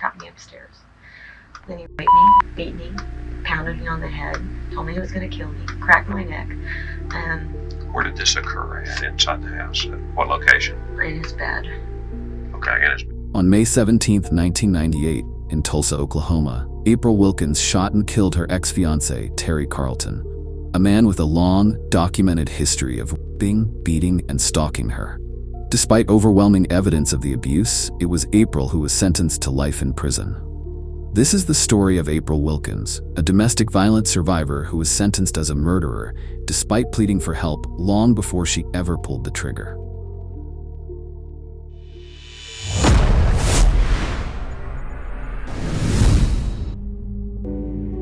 trapped me upstairs. Then he raped me, beat me, pounded me on the head, told me he was going to kill me, cracked my neck. Where did this occur at? Inside the house? At what location? In his bed. Okay, in his bed. On May 17, 1998, in Tulsa, Oklahoma, April Wilkens shot and killed her ex-fiancé, Terry Carlton, a man with a long, documented history of raping, beating, and stalking her. Despite overwhelming evidence of the abuse, it was April who was sentenced to life in prison. This is the story of April Wilkens, a domestic violence survivor who was sentenced as a murderer despite pleading for help long before she ever pulled the trigger.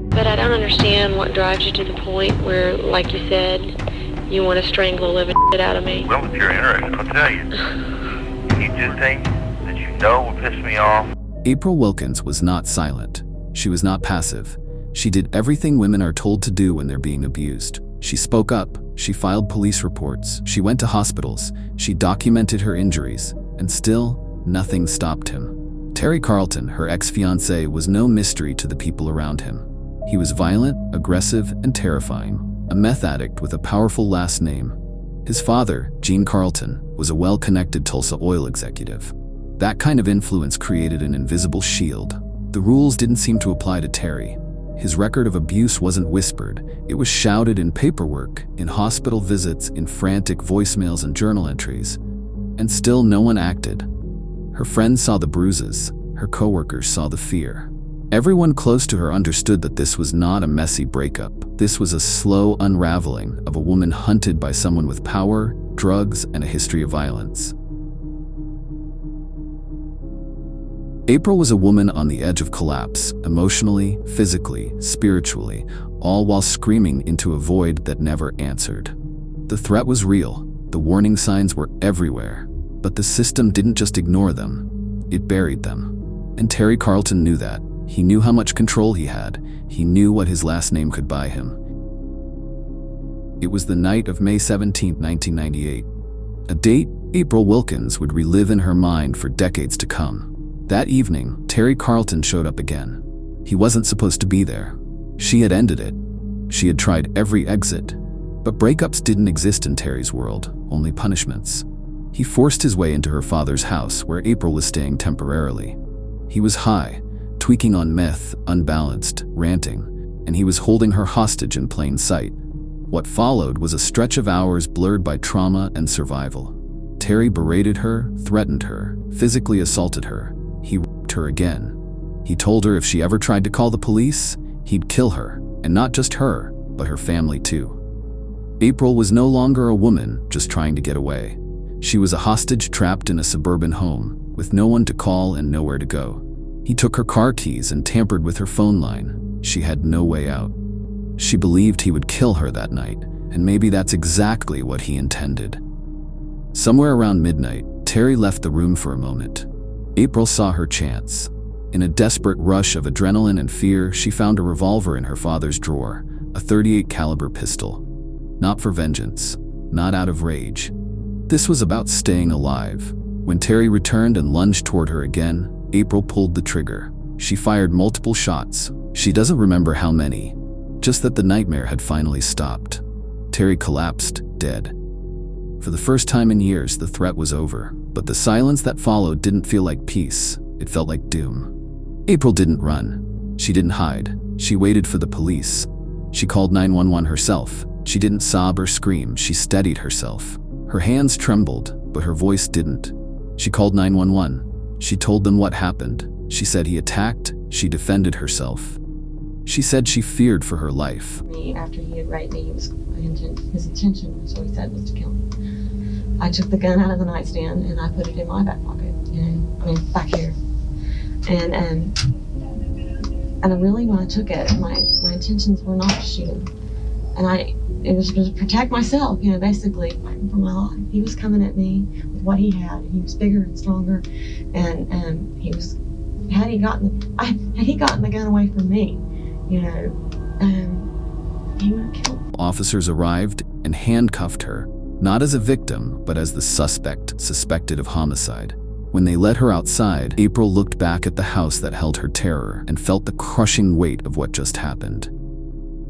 But I don't understand what drives you to the point where, like you said, you want to strangle the living shit out of me. Well, if you're interested, I'll tell you. If you do things that you know will piss me off. April Wilkens was not silent. She was not passive. She did everything women are told to do when they're being abused. She spoke up, she filed police reports, she went to hospitals, she documented her injuries, and still, nothing stopped him. Terry Carlton, her ex-fiancé, was no mystery to the people around him. He was violent, aggressive, and terrifying, a meth addict with a powerful last name. His father, Gene Carlton, was a well-connected Tulsa oil executive. That kind of influence created an invisible shield. The rules didn't seem to apply to Terry. His record of abuse wasn't whispered. It was shouted in paperwork, in hospital visits, in frantic voicemails and journal entries. And still no one acted. Her friends saw the bruises. Her coworkers saw the fear. Everyone close to her understood that this was not a messy breakup. This was a slow unraveling of a woman hunted by someone with power, drugs, and a history of violence. April was a woman on the edge of collapse, emotionally, physically, spiritually, all while screaming into a void that never answered. The threat was real. The warning signs were everywhere. But the system didn't just ignore them. It buried them. And Terry Carlton knew that. He knew how much control he had. He knew what his last name could buy him. It was the night of May 17, 1998. A date April Wilkens would relive in her mind for decades to come. That evening, Terry Carlton showed up again. He wasn't supposed to be there. She had ended it. She had tried every exit. But breakups didn't exist in Terry's world, only punishments. He forced his way into her father's house where April was staying temporarily. He was high, tweaking on meth, unbalanced, ranting, and he was holding her hostage in plain sight. What followed was a stretch of hours blurred by trauma and survival. Terry berated her, threatened her, physically assaulted her. He raped her again. He told her if she ever tried to call the police, he'd kill her, and not just her, but her family too. April was no longer a woman just trying to get away. She was a hostage trapped in a suburban home, with no one to call and nowhere to go. He took her car keys and tampered with her phone line. She had no way out. She believed he would kill her that night, and maybe that's exactly what he intended. Somewhere around midnight, Terry left the room for a moment. April saw her chance. In a desperate rush of adrenaline and fear, she found a revolver in her father's drawer, a .38 caliber pistol. Not for vengeance, not out of rage. This was about staying alive. When Terry returned and lunged toward her again, April pulled the trigger. She fired multiple shots. She doesn't remember how many, just that the nightmare had finally stopped. Terry collapsed, dead. For the first time in years, the threat was over, but the silence that followed didn't feel like peace. It felt like doom. April didn't run. She didn't hide. She waited for the police. She called 911 herself. She didn't sob or scream. She steadied herself. Her hands trembled, but her voice didn't. She called 911. She told them what happened. She said he attacked. She defended herself. She said she feared for her life. After he had raped me, his intention, so he said, was to kill me. I took the gun out of the nightstand and I put it in my back pocket, back here. And really, when I took it, my intentions were not to shoot him. It was to protect myself, basically, fighting for my life. He was coming at me with what he had. He was bigger and stronger, and he was, had he gotten the gun away from me, he would have killed me. Officers arrived and handcuffed her, not as a victim, but as the suspected of homicide. When they led her outside, April looked back at the house that held her terror and felt the crushing weight of what just happened.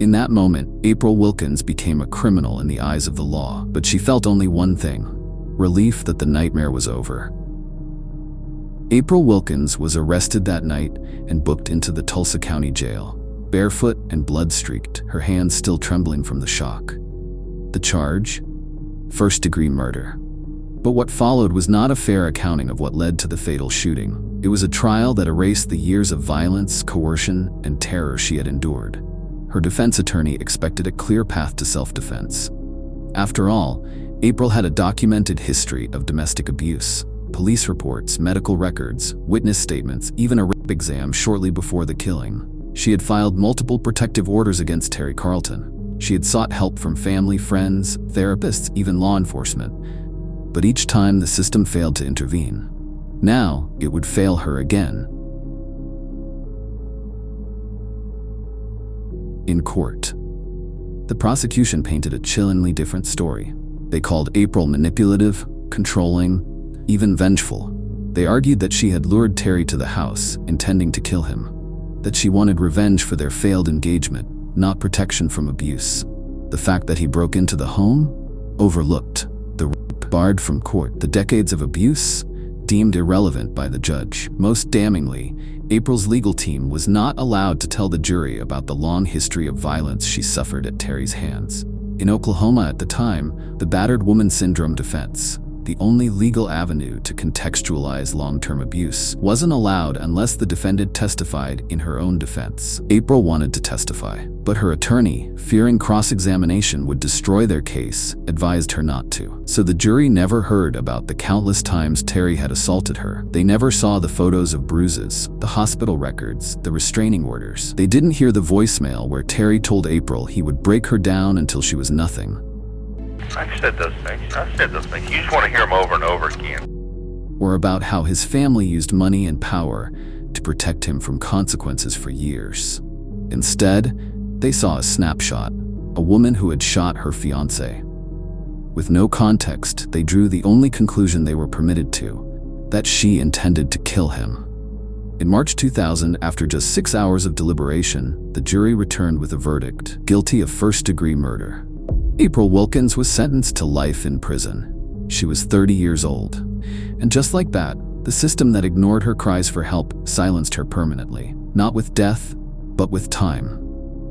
In that moment, April Wilkens became a criminal in the eyes of the law, but she felt only one thing: relief that the nightmare was over. April Wilkens was arrested that night and booked into the Tulsa County Jail, barefoot and blood-streaked, her hands still trembling from the shock. The charge? First-degree murder. But what followed was not a fair accounting of what led to the fatal shooting. It was a trial that erased the years of violence, coercion, and terror she had endured. Her defense attorney expected a clear path to self-defense. After all, April had a documented history of domestic abuse. Police reports, medical records, witness statements, even a rape exam shortly before the killing. She had filed multiple protective orders against Terry Carlton. She had sought help from family, friends, therapists, even law enforcement. But each time the system failed to intervene. Now, it would fail her again. In court, the prosecution painted a chillingly different story. They called April manipulative, controlling, even vengeful. They argued that she had lured Terry to the house, intending to kill him. That she wanted revenge for their failed engagement, not protection from abuse. The fact that he broke into the home? Overlooked. The rape barred from court. The decades of abuse? Deemed irrelevant by the judge. Most damningly, April's legal team was not allowed to tell the jury about the long history of violence she suffered at Terry's hands. In Oklahoma at the time, the battered woman syndrome defense, the only legal avenue to contextualize long-term abuse, wasn't allowed unless the defendant testified in her own defense. April wanted to testify, but her attorney, fearing cross-examination would destroy their case, advised her not to. So the jury never heard about the countless times Terry had assaulted her. They never saw the photos of bruises, the hospital records, the restraining orders. They didn't hear the voicemail where Terry told April he would break her down until she was nothing. I've said those things. You just want to hear them over and over again. Or about how his family used money and power to protect him from consequences for years. Instead, they saw a snapshot, a woman who had shot her fiancé. With no context, they drew the only conclusion they were permitted to, that she intended to kill him. In March 2000, after just 6 hours of deliberation, the jury returned with a verdict: guilty of first-degree murder. April Wilkens was sentenced to life in prison. She was 30 years old. And just like that, the system that ignored her cries for help silenced her permanently. Not with death, but with time.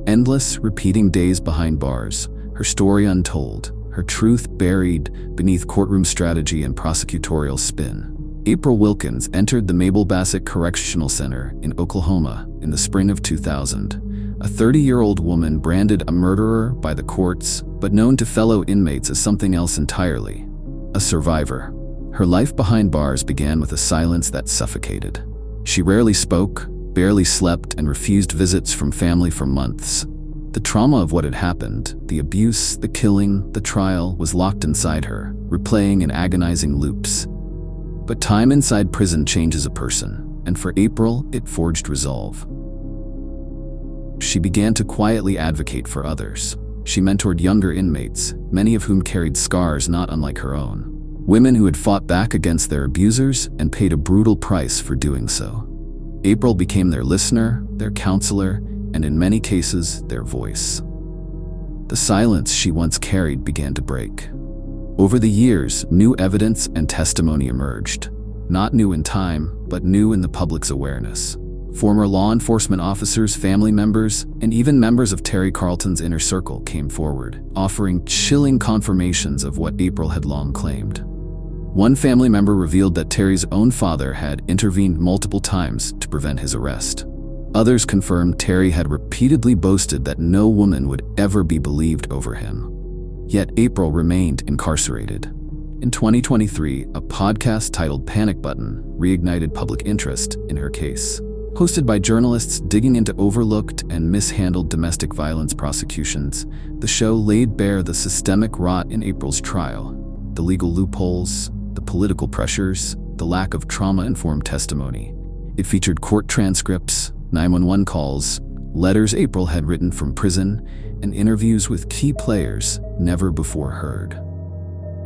Endless, repeating days behind bars, her story untold, her truth buried beneath courtroom strategy and prosecutorial spin. April Wilkens entered the Mabel Bassett Correctional Center in Oklahoma in the spring of 2000. A 30-year-old woman branded a murderer by the courts, but known to fellow inmates as something else entirely: a survivor. Her life behind bars began with a silence that suffocated. She rarely spoke, barely slept, and refused visits from family for months. The trauma of what had happened, the abuse, the killing, the trial, was locked inside her, replaying in agonizing loops. But time inside prison changes a person, and for April, it forged resolve. She began to quietly advocate for others. She mentored younger inmates, many of whom carried scars not unlike her own. Women who had fought back against their abusers and paid a brutal price for doing so. April became their listener, their counselor, and in many cases, their voice. The silence she once carried began to break. Over the years, new evidence and testimony emerged. Not new in time, but new in the public's awareness. Former law enforcement officers, family members, and even members of Terry Carlton's inner circle came forward, offering chilling confirmations of what April had long claimed. One family member revealed that Terry's own father had intervened multiple times to prevent his arrest. Others confirmed Terry had repeatedly boasted that no woman would ever be believed over him. Yet April remained incarcerated. In 2023, a podcast titled Panic Button reignited public interest in her case. Hosted by journalists digging into overlooked and mishandled domestic violence prosecutions, the show laid bare the systemic rot in April's trial, the legal loopholes, the political pressures, the lack of trauma-informed testimony. It featured court transcripts, 911 calls, letters April had written from prison, and interviews with key players never before heard.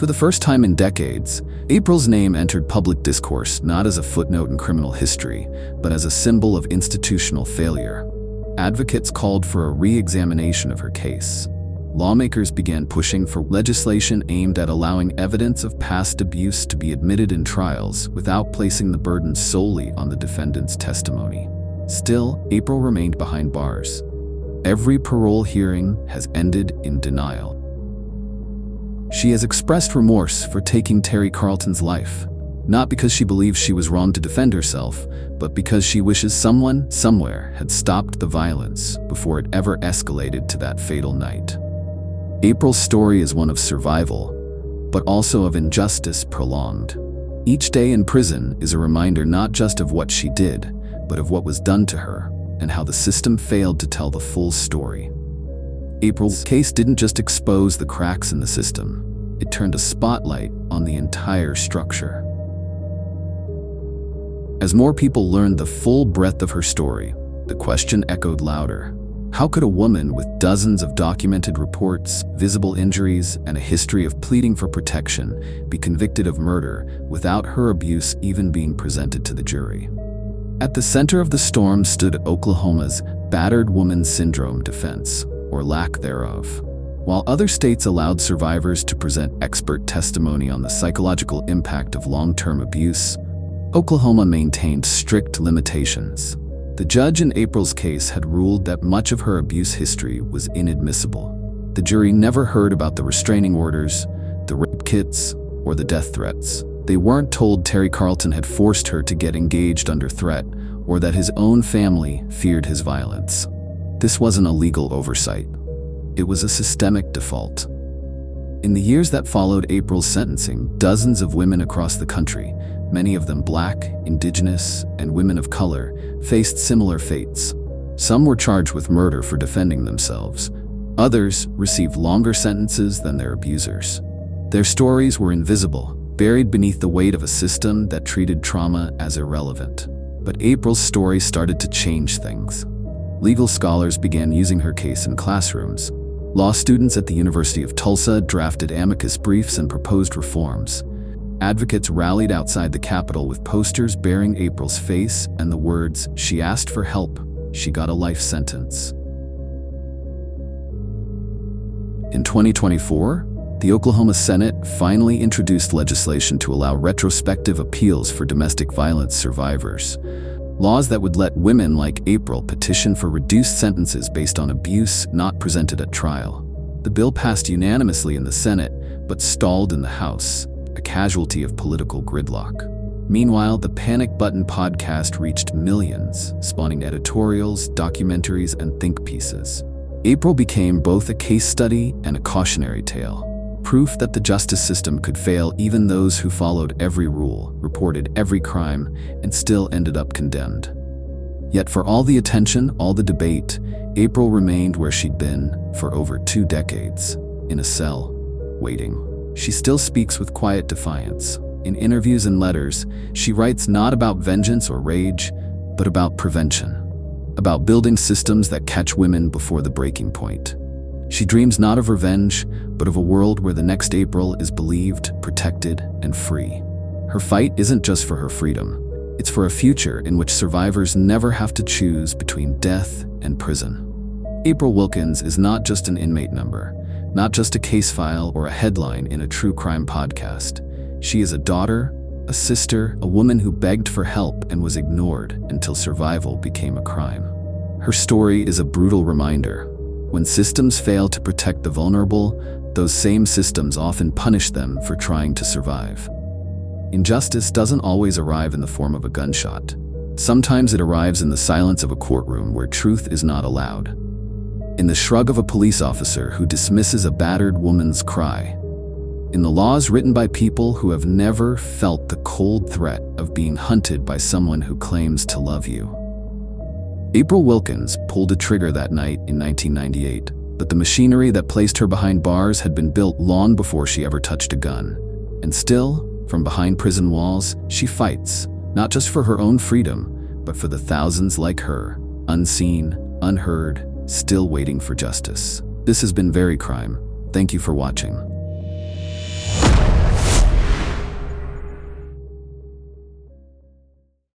For the first time in decades, April's name entered public discourse not as a footnote in criminal history, but as a symbol of institutional failure. Advocates called for a re-examination of her case. Lawmakers began pushing for legislation aimed at allowing evidence of past abuse to be admitted in trials without placing the burden solely on the defendant's testimony. Still, April remained behind bars. Every parole hearing has ended in denial. She has expressed remorse for taking Terry Carlton's life, not because she believes she was wrong to defend herself, but because she wishes someone, somewhere, had stopped the violence before it ever escalated to that fatal night. April's story is one of survival, but also of injustice prolonged. Each day in prison is a reminder not just of what she did, but of what was done to her, and how the system failed to tell the full story. April's case didn't just expose the cracks in the system, it turned a spotlight on the entire structure. As more people learned the full breadth of her story, the question echoed louder. How could a woman with dozens of documented reports, visible injuries, and a history of pleading for protection be convicted of murder without her abuse even being presented to the jury? At the center of the storm stood Oklahoma's battered woman syndrome defense, or lack thereof. While other states allowed survivors to present expert testimony on the psychological impact of long-term abuse, Oklahoma maintained strict limitations. The judge in April's case had ruled that much of her abuse history was inadmissible. The jury never heard about the restraining orders, the rape kits, or the death threats. They weren't told Terry Carlton had forced her to get engaged under threat, or that his own family feared his violence. This wasn't a legal oversight. It was a systemic default. In the years that followed April's sentencing, dozens of women across the country, many of them Black, Indigenous, and women of color, faced similar fates. Some were charged with murder for defending themselves. Others received longer sentences than their abusers. Their stories were invisible, buried beneath the weight of a system that treated trauma as irrelevant. But April's story started to change things. Legal scholars began using her case in classrooms. Law students at the University of Tulsa drafted amicus briefs and proposed reforms. Advocates rallied outside the Capitol with posters bearing April's face and the words, "She asked for help, she got a life sentence." In 2024, the Oklahoma Senate finally introduced legislation to allow retrospective appeals for domestic violence survivors. Laws that would let women like April petition for reduced sentences based on abuse not presented at trial. The bill passed unanimously in the Senate, but stalled in the House, a casualty of political gridlock. Meanwhile, the Panic Button podcast reached millions, spawning editorials, documentaries, and think pieces. April became both a case study and a cautionary tale. Proof that the justice system could fail even those who followed every rule, reported every crime, and still ended up condemned. Yet for all the attention, all the debate, April remained where she'd been for over 2 decades, in a cell, waiting. She still speaks with quiet defiance. In interviews and letters, she writes not about vengeance or rage, but about prevention, about building systems that catch women before the breaking point. She dreams not of revenge, but of a world where the next April is believed, protected, and free. Her fight isn't just for her freedom. It's for a future in which survivors never have to choose between death and prison. April Wilkens is not just an inmate number, not just a case file or a headline in a true crime podcast. She is a daughter, a sister, a woman who begged for help and was ignored until survival became a crime. Her story is a brutal reminder. When systems fail to protect the vulnerable, those same systems often punish them for trying to survive. Injustice doesn't always arrive in the form of a gunshot. Sometimes it arrives in the silence of a courtroom where truth is not allowed. In the shrug of a police officer who dismisses a battered woman's cry. In the laws written by people who have never felt the cold threat of being hunted by someone who claims to love you. April Wilkens pulled a trigger that night in 1998, but the machinery that placed her behind bars had been built long before she ever touched a gun. And still, from behind prison walls, she fights, not just for her own freedom, but for the thousands like her, unseen, unheard, still waiting for justice. This has been Veri Crime. Thank you for watching.